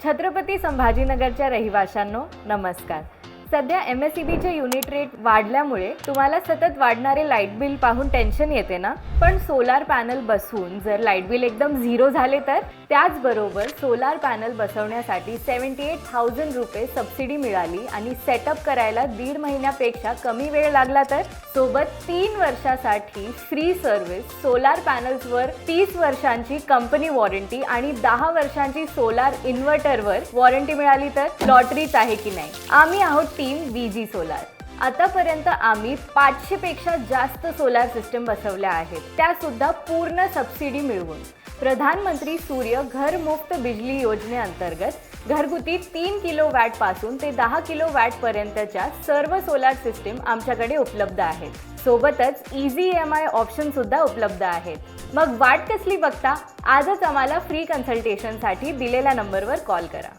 छत्रपती संभाजीनगरच्या रहिवाशांनो नमस्कार। सध्या MSEBचे unit rate वाढल्यामुळे तुम्हाला सतत वाढणारे लाईट बिल पाहून टेन्शन येते ना, पण सोलार पॅनल बसवून जर लाईट बिल एकदम झिरो झाले तर त्याचबरोबर सोलार पॅनल बसवण्यासाठी 78,000 रुपये सबसिडी मिळाली आणि सेटअप करायला 1.5 महिन्यापेक्षा कमी वेळ लागला तर सोबत 3 वर्षासाठी फ्री सर्व्हिस, सोलार पॅनल्सवर 30 वर्षांची कंपनी वॉरंटी आणि 10 वर्षांची सोलार इन्व्हर्टरवर वॉरंटी मिळाली तर लॉटरीच आहे की नाही। आम्ही आहोत टीम VG सोलार। आतापर्यंत आम्ही 500 पेक्षा जास्त सोलार सिस्टम बसवल्या आहेत, त्या सुद्धा पूर्ण सबसिडी मिळवून। प्रधानमंत्री सूर्य घर मुफ्त बिजली योजनेअंतर्गत घरगुती 3 किलोवॅट पासून ते 10 किलोवॅट पर्यंतच्या सर्व सोलार सिस्टम आमच्याकडे उपलब्ध आहेत। सोबतच इझी EMI ऑप्शन सुद्धा उपलब्ध आहेत। मग वाट कसली बघता, आजच आम्हाला फ्री कन्सल्टेशनसाठी दिलेल्या नंबरवर कॉल करा।